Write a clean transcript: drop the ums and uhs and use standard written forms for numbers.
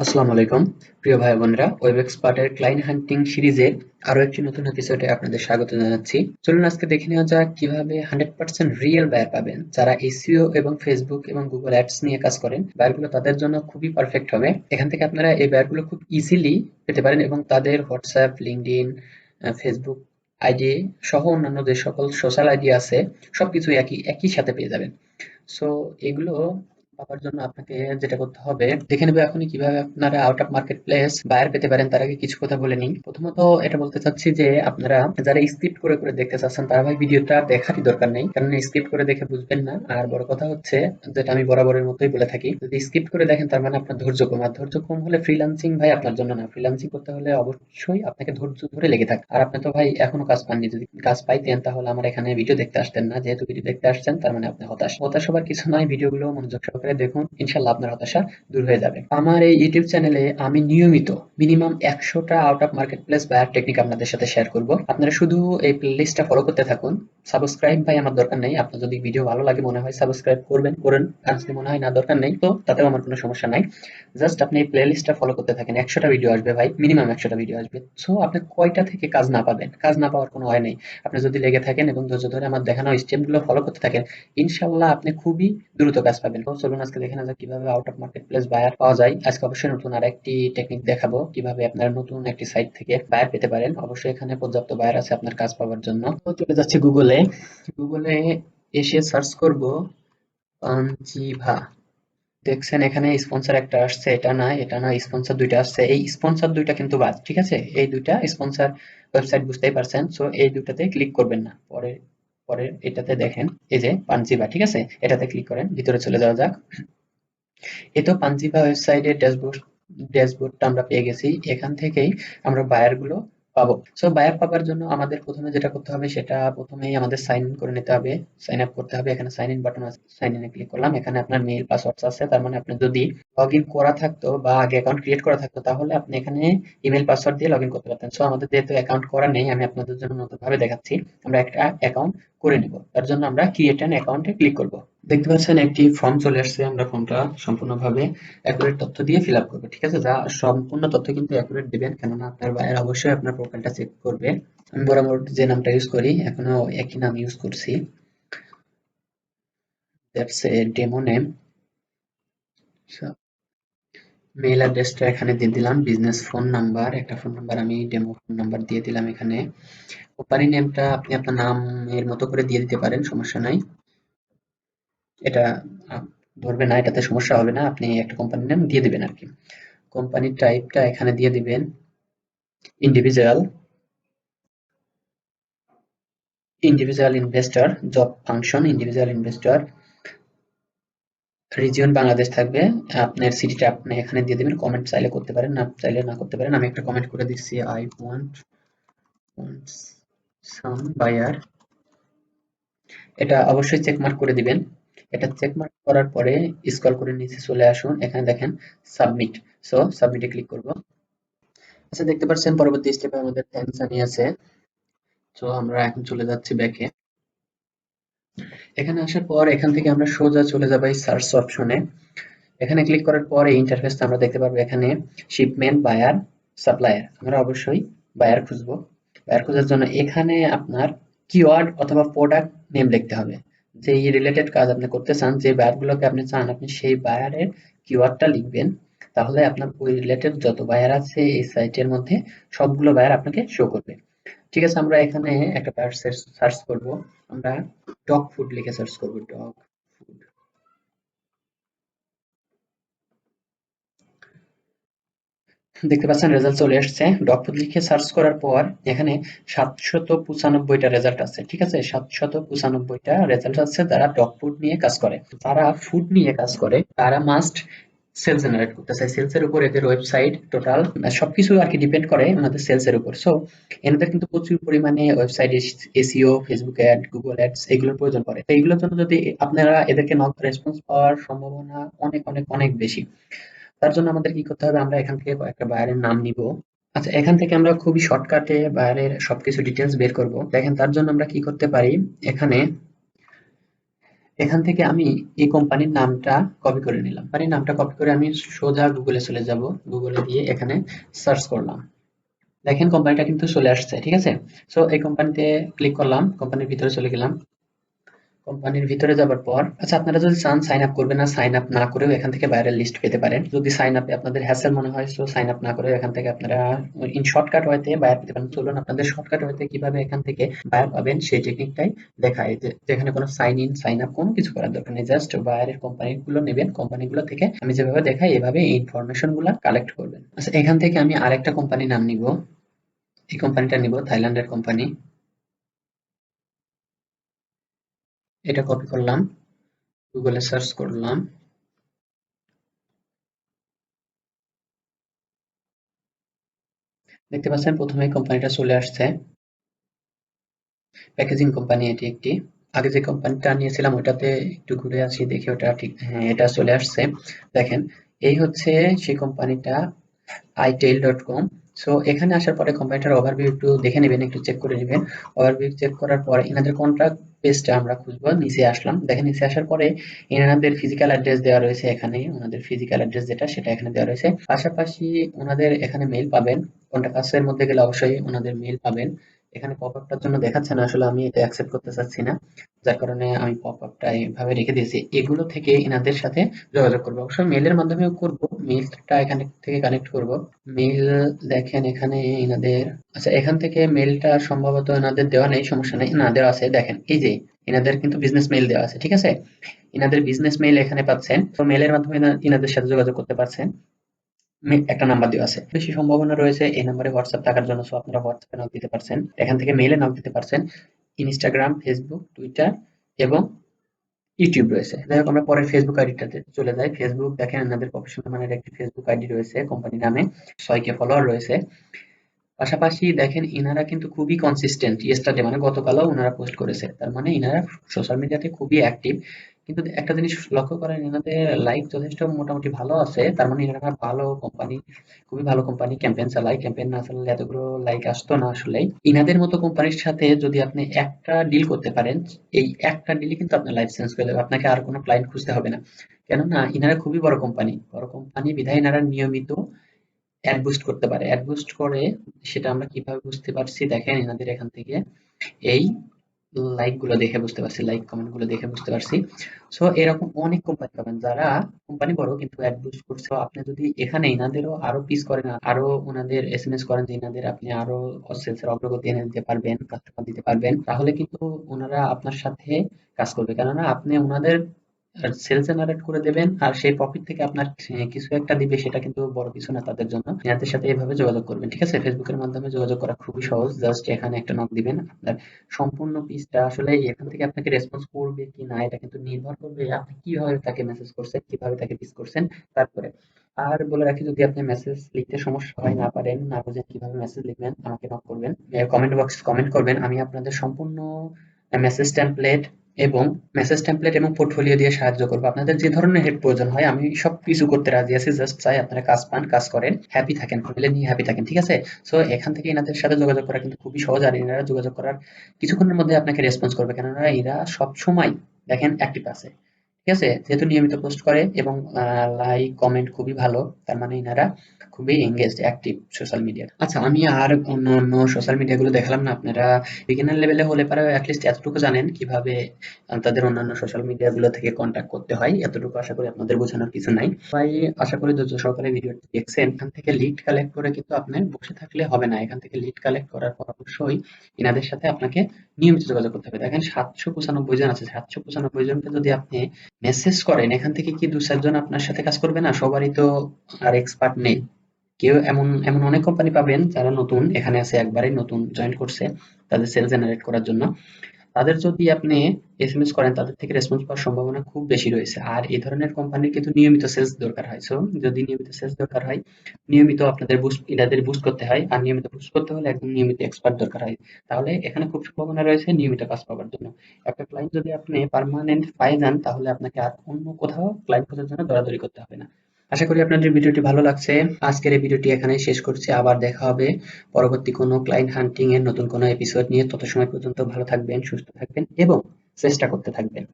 আসসালামু আলাইকুম প্রিয় ভাই বোনেরা, ওয়েব এক্সপার্টের ক্লায়েন্ট হান্টিং সিরিজের আরো একটি নতুন এপিসোডে আপনাদের স্বাগত জানাচ্ছি। চলুন আজকে দেখে নেওয়া যাক কিভাবে 100% রিয়েল বায়ার পাবেন। যারা এসইও এবং ফেসবুক এবং গুগল অ্যাডস নিয়ে কাজ করেন, বায়ারগুলো তাদের জন্য খুবই পারফেক্ট হবে। এখান থেকে আপনারা এই বায়ারগুলো খুব ইজিলি পেতে পারেন এবং তাদের হোয়াটসঅ্যাপ, লিঙ্কডইন, ফেসবুক আইডি সহ অন্যান্য যে সকল সোশ্যাল আইডি আছে সবকিছু একই একই সাথে পেয়ে যাবেন। সো এগুলো পাওয়ার জন্য আপনাকে যেটা করতে হবে, দেখে নেবে এখনই কিভাবে আপনারা out of market place buyer পেতে পারেন। তার আগে কিছু কথা বলে নিই। প্রথমত এটা বলতে চাচ্ছি যে আপনারা যারা স্ক্রিপ্ট করে করে দেখতে চাচ্ছেন তারা ভাই ভিডিওটা দেখারই দরকার নেই, কারণ স্ক্রিপ্ট করে দেখে বুঝবেন না। আর বড় কথা হচ্ছে, যেটা আমি বরাবরের মতোই বলে থাকি, যদি স্ক্রিপ্ট করে দেখেন তার মানে আপনার ধৈর্য কম। আর ধৈর্য কম হলে ফ্রিল্যান্সিং ভাই আপনার জন্য না। ফ্রিল্যান্সিং করতে হলে অবশ্যই আপনাকে ধৈর্য ধরে লেগে থাক। আর আপনি তো ভাই এখনো কাজ পাননি, যদি কাজ পাইতেন তাহলে আমার এখানে ভিডিও দেখতে আসতেন না। যেহেতু ভিডিও দেখতে আসছেন তার মানে আপনি হতাশ। হতাশ হবার কিছু নয়, ভিডিওগুলো মনোযোগ সহকারে দেখুন, ইনশাল্লাহ আপনার হতাশা দূর হয়ে যাবে। আমার এই ইউটিউব চ্যানেলে আমি নিয়মিত মিনিমাম 100টা out of market place buyer technique আপনাদের সাথে শেয়ার করব। আপনারা শুধু এই প্লেলিস্টটা ফলো করতে থাকুন। সাবস্ক্রাইব ভাই আমার দরকার নেই, আপনার যদি ভিডিও ভালো লাগে মনে হয় সাবস্ক্রাইব করবেন করেন, আর যদি মনে হয় না দরকার নেই তো তাতেও আমার কোনো সমস্যা নাই। জাস্ট আপনি এই প্লেলিস্টটা ফলো করতে থাকেন। 100টা ভিডিও আসবে ভাই, মিনিমাম 100টা ভিডিও আসবে। সো আপনি কয়টা থেকে কাজ না পাবেন, কাজ না পাওয়ার কোনো হয় নেই। আপনি যদি লেগে থাকেন এবং ধৈর্য ধরে আমার দেখানো স্টেপগুলো ফলো করতে থাকেন, ইনশাল্লাহ আপনি খুবই দ্রুত কাজ পাবেন। তো চলুন আজকে দেখে নেওয়া যাক কিভাবে out of market place buyer পাওয়া যায়। আজকে অবশ্যই নতুন আর একটি টেকনিক দেখাবো কিভাবে আপনারা নতুন একটি সাইট থেকে বায়ার পেতে পারেন। অবশ্যই এখানে পর্যাপ্ত বায়ার আছে আপনার কাজ পাওয়ার জন্য। তো চলে যাচ্ছি গুগলে। গুগলে এসে সার্চ করব পাঞ্জিভা। দেখছেন এখানে স্পন্সর একটা আসছে, এটা না এটা না, স্পন্সর দুইটা আসছে। এই স্পন্সর দুইটা কিন্তু বাদ, ঠিক আছে? এই দুইটা স্পন্সর ওয়েবসাইট, বুঝতেই পারছেন। সো এই দুটাতে ক্লিক করবেন না। পরে পরে এটাতে দেখেন, এই যে পাঞ্জিবা, ঠিক আছে, এটাতে ক্লিক করেন। ভিতরে চলে যাওয়া যাক। এই তো পাঞ্জিবা ওয়েবসাইটের ড্যাশবোর্ডটা আমরা পেয়ে গেছি। এখান থেকেই আমরা বায়ার গুলো পাবো। সো বায়ার পাবার জন্য আমাদের প্রথমে যেটা করতে হবে, সেটা প্রথমেই আমাদের সাইন ইন করে নিতে হবে, সাইন আপ করতে হবে। এখানে সাইন ইন বাটন আছে, সাইন ইনে ক্লিক করলাম। এখানে আপনার মেইল পাসওয়ার্ড আছে, তার মানে আপনি যদি লগ ইন করা থাকতো বা আগে অ্যাকাউন্ট ক্রিয়েট করা থাকতো তাহলে আপনি এখানে ইমেল পাসওয়ার্ড দিয়ে লগ ইন করতে পারতেন। সো আমাদের যেহেতু অ্যাকাউন্ট করা নেই, আমি আপনাদের জন্য নতুন ভাবে দেখাচ্ছি। আমরা একটা অ্যাকাউন্ট করে নিব, তার জন্য আমরা ক্রিয়েট অ্যান অ্যাকাউন্টে ক্লিক করব। দেখতে পাচ্ছেন একটি ফর্ম চলে আসছে। আমরা ফর্মটা সম্পূর্ণভাবে অ্যাকুরেট তথ্য দিয়ে ফিল আপ করবো, ঠিক আছে? যা সম্পূর্ণ তথ্য কিন্তু অ্যাকুরেট দিবেন, কেননা আপনার বায়ার অবশ্যই আপনার প্রোফাইলটা চেক করবে। আমি বরাবর যে নামটা ইউজ করি এখনো একই নাম ইউজ করছি, that's a demo name. Mail অ্যাড্রেসটা এখানে দিয়ে দিলাম, বিজনেস ফোন নাম্বার, একটা ফোন নাম্বার আমি ডেমো ফোন নাম্বার দিয়ে দিলাম এখানে। কোম্পানি নেমটা আপনি আপনার নামের মতো করে দিয়ে দিতে পারেন, সমস্যা নাই। এটা আহ, ধরবে না, এটাতে সমস্যা হবে না, আপনি একটা কোম্পানির নাম দিয়ে দিবেন আর কি। কোম্পানির টাইপটা এখানে দিয়ে দিবেন individual, individual investor, job function individual investor, region Bangladesh থাকবে। আপনার সিটিটা আপনি এখানে দিয়ে দিবেন। কমেন্ট চাইলে করতে পারেন, না চাইলে না করতে পারেন। আমি একটা কমেন্ট করে দিচ্ছি, আই ওয়ান্ট সাম বায়ার। এটা অবশ্যই চেক মার্ক করে দিবেন। এটা চেক মার্ক করার পরে স্ক্রল করে নিচে চলে আসুন, এখানে দেখেন সাবমিট। সো সাবমিটে ক্লিক করব। আচ্ছা, দেখতে পাচ্ছেন পরবর্তী স্টেপে আমাদের থ্যাঙ্কস জানিয়েছে। তো আমরা এখন চলে যাচ্ছি ব্যাকে। এখানে আসার পর এখান থেকে আমরা সোজা চলে যাবো এই সার্চ অপশনে। এখানে ক্লিক করার পর এই ইন্টারফেসটা আমরা দেখতে পারবো। এখানে শিপমেন্ট, বায়ার, সাপ্লায়ার। আমরা অবশ্যই বায়ার খুঁজবো। বায়ার খোঁজার জন্য এখানে আপনার কিওয়ার্ড অথবা প্রোডাক্ট নেম লিখতে হবে। যে রিলেটেড কাজ আপনি করতে চান, যে বায়ারগুলোকে আপনি চান, আপনি সেই বায়ারের কিওয়ার্ডটা লিখবেন। তাহলে আপনার ওই রিলেটেড যত বায়ার আছে এই সাইটের মধ্যে সবগুলো বায়ার আপনাকে শো করবে। ঠিক আছে, আমরা এখানে একটা বায়ার সার্চ করব। আমরা ডগ ফুড লিখে সার্চ করব, ডগ ফুড। দেখতে পাচ্ছেন রেজাল্ট চলে এসছে। ডগ ফুড লিখে সার্চ করার পর এখানে 795টা রেজাল্ট আছে, ঠিক আছে? 795টা রেজাল্ট আছে যারা ডগ ফুড নিয়ে কাজ করে। যারা ফুড নিয়ে কাজ করে তারা মাস্ট সেল জেনারেট করতে চায়। সেলস এর উপর এদের ওয়েবসাইট টোটাল সবকিছু আর কি ডিপেন্ড করে আমাদের সেলস এর উপর। সো এনাদের কিন্তু প্রচুর পরিমাণে website SEO, Facebook ad, Google ads এগুলোর প্রয়োজন পড়ে। তো এগুলোর জন্য যদি আপনারা এদেরকে নক, রেসপন্স পাওয়ার সম্ভাবনা অনেক অনেক অনেক বেশি। তার জন্য আমাদের কি করতে হবে, আমরা এখান থেকে কয়েকটা বায়ারের নাম নিব। আচ্ছা, এখান থেকে আমরা খুবই শর্টকাটে বায়ারের সবকিছু ডিটেলস বের করব। দেখেন তার জন্য আমরা কি করতে পারি, এখানে এখান থেকে আমি এই কোম্পানির নামটা কপি করে নিলাম। কোম্পানির নামটা কপি করে আমি সোজা গুগলে চলে যাব। গুগলে গিয়ে এখানে সার্চ করলাম। দেখেন কোম্পানিটা কিন্তু চলে আসছে, ঠিক আছে? সো এই কোম্পানিতে ক্লিক করলাম, কোম্পানির ভিতরে চলে গেলাম। কোম্পানির ভিতরে যাবার পর আচ্ছা, আপনারা যদি চান সাইন আপ করবেন, না সাইন আপ না করেও এখান থেকে বাইরের লিস্ট পেতে পারেন। যদি সাইন আপে আপনাদের হ্যাসেল মনে হয়, সো সাইন আপ না করেও এখান থেকে আপনারা ইন শর্টকাট ওয়েতে বায়ার পেতে পারেন। চলুন আপনাদের শর্টকাট ওয়েতে কিভাবে এখান থেকে বায়ার পাবেন সেই টেকনিকটাই দেখায়। যেখানে কোনো সাইন ইন সাইন আপ কোনো কিছু করার দরকার নেই, জাস্ট বায়ারের কোম্পানিগুলো নেবেন। কোম্পানিগুলো থেকে আমি যেভাবে দেখাই এভাবে এই ইনফরমেশন গুলা কালেক্ট করবেন। আচ্ছা, এখান থেকে আমি আরেকটা কোম্পানির নাম নিব। এই কোম্পানিটা নিব, থাইল্যান্ডের কোম্পানি। এটা কপি করলাম, গুগলে সার্চ করলাম। দেখতে পাচ্ছেন প্রথমে কোম্পানিটা চলে আসছে। প্যাকেজিং কোম্পানি এটি একটি। আগে যে কোম্পানিটা নিয়েছিলাম ওটাতে একটু ঘুরে আসি, দেখি ওটা ঠিক, হ্যাঁ এটা চলে আসছে। দেখেন, এই হচ্ছে সেই কোম্পানিটা, itel.com। সো এখানে আসার পরে কোম্পানিটার ওভারভিউ একটু দেখে নেবেন, একটু চেক করে নেবেন। ওভারভিউ চেক করার পরে এনাদের কন্ট্রাক্ট পেজটা আমরা খুঁজবো। নিচে আসলাম, দেখেন নিচে আসার পরে এনাদের ফিজিক্যাল অ্যাড্রেস দেওয়া রয়েছে এখানে। ওনাদের ফিজিক্যাল অ্যাড্রেস যেটা সেটা এখানে দেওয়া রয়েছে। পাশাপাশি ওনাদের এখানে মেইল পাবেন। কন্টাক্ট আস-এর মধ্যে গেলে অবশ্যই ওনাদের মেইল পাবেন। এখানে পপ আপটার জন্য দেখাচ্ছে না, আসলে আমি এটা অ্যাকসেপ্ট করতে চাচ্ছি না, যার কারণে আমি পপ আপটা এইভাবে রেখে দিয়েছি। এগুলো থেকে এনাদের সাথে যোগাযোগ করবো, অবশ্যই মেইলের মাধ্যমেও করবো। মেইলটা এখানে থেকে কানেক্ট করব। মেইল, দেখেন এখানে এনাদের, আচ্ছা এখান থেকে মেইলটা সম্ভবত এনাদের দেওয়া নেই, সমস্যা নেই, না দেওয়া আছে। দেখেন এই যে এনাদের কিন্তু বিজনেস মেইল দেওয়া আছে, ঠিক আছে? এনাদের বিজনেস মেইল এখানে পাচ্ছেন, তো মেইলের মাধ্যমে এনাদের সাথে যোগাযোগ করতে পারছেন। একটা নাম্বার দেওয়া আছে, বেশি সম্ভাবনা রয়েছে এই নাম্বারে হোয়াটসঅ্যাপ থাকার জন্য। সো আপনারা হোয়াটসঅ্যাপে নক দিতে পারছেন, এখান থেকে মেইলে নক দিতে পারছেন। ইনস্টাগ্রাম, ফেসবুক, টুইটার এবং ইউটিউব রয়েছে। যাই হোক, আমরা পরের ফেসবুক আইডিটাতে চলে যাই। ফেসবুক, দেখেন এনাদের প্রফেশনাল মানের একটি ফেসবুক আইডি রয়েছে কোম্পানি নামে, 6K ফলোয়ার রয়েছে। পাশাপাশি দেখেন ইনারা কিন্তু খুবই কনসিস্টেন্ট, ইয়েস্টারডে মানে গতকালও ওনারা পোস্ট করেছে, তার মানে ইনারা সোশ্যাল মিডিয়াতে খুবই অ্যাক্টিভ। কিন্তু একটা জিনিস লক্ষ্য করেন, এনাদের লাইক যথেষ্ট মোটামুটি ভালো আছে, তার মানে এনারা ভালো কোম্পানি, খুবই ভালো কোম্পানি ক্যাম্পেইন চালায়। ক্যাম্পেইন না চালালে এতগুলো লাইক আসতো না আসলে। ইনাদের মতো কোম্পানির সাথে যদি আপনি একটা ডিল করতে পারেন, এই একটা ডিলই কিন্তু আপনার লাইফ চেঞ্জ করে দেবে, আপনাকে আর কোনো ক্লায়েন্ট খুঁজতে হবে না। কেননা ইনারা খুবই বড় কোম্পানি, বড় কোম্পানি বিধায় ইনারা নিয়মিত অ্যাড বুস্ট করতে পারে। অ্যাড বুস্ট করে সেটা আমরা কিভাবে বুঝতে পারছি, দেখেন এনাদের এখান থেকে এই লাইক গুলো দেখে বুঝতে পারছি, লাইক কমেন্ট গুলো দেখে বুঝতে পারছি। সো এরকম অনেক কোম্পানি পাবেন যারা কোম্পানি বড় কিন্তু অ্যাড বুস্ট করছে। তো আপনি যদি এখানে এনাদেরও আরো পিস করেন, আরো ওনাদের এসএমএস করেন যে এনাদের আপনি আরো সেলস এর অগ্রগতি এনে দিতে পারবেন, কাস্টমার দিতে পারবেন, তাহলে কিন্তু ওনারা আপনার সাথে কাজ করবে। কেননা আপনি ওনাদের সেল জেনারেট করে দেবেন আর সেই প্রফিট থেকে আপনার কিছু একটা দিবে, সেটা কিন্তু বড় কিছু না তাদের জন্য। এনাদের সাথে এভাবে যোগাযোগ করবেন, ঠিক আছে? ফেসবুকের মাধ্যমে যোগাযোগ করা খুবই সহজ, জাস্ট এখানে একটা নক দিবেন। আপনার সম্পূর্ণ পিসটা আসলে এখান থেকে আপনাকে রেসপন্স করবে কি না এটা কিন্তু নির্ভর করবে আপনি কিভাবে তাকে মেসেজ করছেন, কিভাবে তাকে পিস করছেন। তারপরে আর বলে রাখি, যদি আপনি মেসেজ লিখতে সমস্যা হয়, না পারেন, না বুঝেন কিভাবে মেসেজ লিখবেন, আমাকে নক করবেন, কমেন্ট বক্স কমেন্ট করবেন। আমি আপনাদের সম্পূর্ণ মেসেজ টেমপ্লেট এবং পোর্টফোলিও দিয়ে সাহায্য করবো। আপনাদের যে ধরনের হেল্প প্রয়োজন হয় আমি সব কিছু করতে রাজি আছি, জাস্ট চাই আপনারা কাজ পান, কাজ করেন, হ্যাপি থাকেন, ফ্যামিলি নিয়ে হ্যাপি থাকেন, ঠিক আছে? সো এখান থেকে এনাদের সাথে যোগাযোগ করা কিন্তু খুবই সহজ, আর এনারা যোগাযোগ করার কিছুক্ষণের মধ্যে আপনাকে রেসপন্স করবে, কেননা এরা সব সময় দেখেন অ্যাক্টিভ আছে, ঠিক আছে? যেহেতু নিয়মিত পোস্ট করে এবং লাইক কমেন্ট খুবই ভালো, তার মানে এনারা খুবই এঙ্গেজড, অ্যাক্টিভ সোশ্যাল মিডিয়া। আচ্ছা, আমি আর অন্য সোশ্যাল মিডিয়া গুলো দেখালাম না, আপনারা বিগিনার লেভেলে হলে পারে অ্যাটলিস্ট এতটুকু জানেন কিভাবে তাদের অন্যান্য সোশ্যাল মিডিয়া গুলো থেকে কন্ট্যাক্ট করতে হয়। এতটুকু আশা করি আপনাদের বোঝানোর কিছু নাই। তাই আশা করি ধৈর্য সহকারে ভিডিওটি দেখছেন। এখান থেকে লিড কালেক্ট করে কিন্তু আপনি বসে থাকলে হবে না, এখান থেকে লিড কালেক্ট করার পর অবশ্যই এনাদের সাথে আপনাকে নিয়মিত যোগাযোগ করতে হবে। দেখেন 795 জন আছে, 795 জনকে যদি আপনি মেসেজ করেন, এখান থেকে কি দু চারজন আপনার সাথে কাজ করবে না? সবারই তো আর এক্সপার্ট নেই। কেউ এমন এমন অনেক কোম্পানি পাবেন যারা নতুন এখানে আছে, একবারেই নতুন জয়েন করছে তাদের সেল জেনারেট করার জন্য। তাদের যদি আপনি এসএমএস করেন, তাদের থেকে রেসপন্স পাওয়ার সম্ভাবনা খুব বেশি রয়েছে। আর এই ধরনের কোম্পানির কিন্তু নিয়মিত সেলস দরকার হয়। সো যদি নিয়মিত সেলস দরকার হয়, নিয়মিত আপনাদের বুস্ট, এনাদের বুস্ট করতে হয়, আর নিয়মিত বুস্ট করতে হলে একদম নিয়মিত এক্সপার্ট দরকার হয়। তাহলে এখানে খুব সম্ভাবনা রয়েছে নিয়মিত কাজ পাওয়ার জন্য। একটা ক্লায়েন্ট যদি আপনি পার্মানেন্ট পাই যান, তাহলে আপনাকে আর অন্য কোথাও ক্লায়েন্ট খোঁজার জন্য দৌড়াদৌড়ি করতে হবে না। আশা করি আপনাদের ভিডিওটি ভালো লাগছে। আজকের এই ভিডিওটি এখানেই শেষ করছি। আবার দেখা হবে পরবর্তী কোনো ক্লায়েন্ট হান্টিং এর নতুন কোনো এপিসোড নিয়ে। তত সময় পর্যন্ত ভালো থাকবেন, সুস্থ থাকবেন এবং চেষ্টা করতে থাকবেন।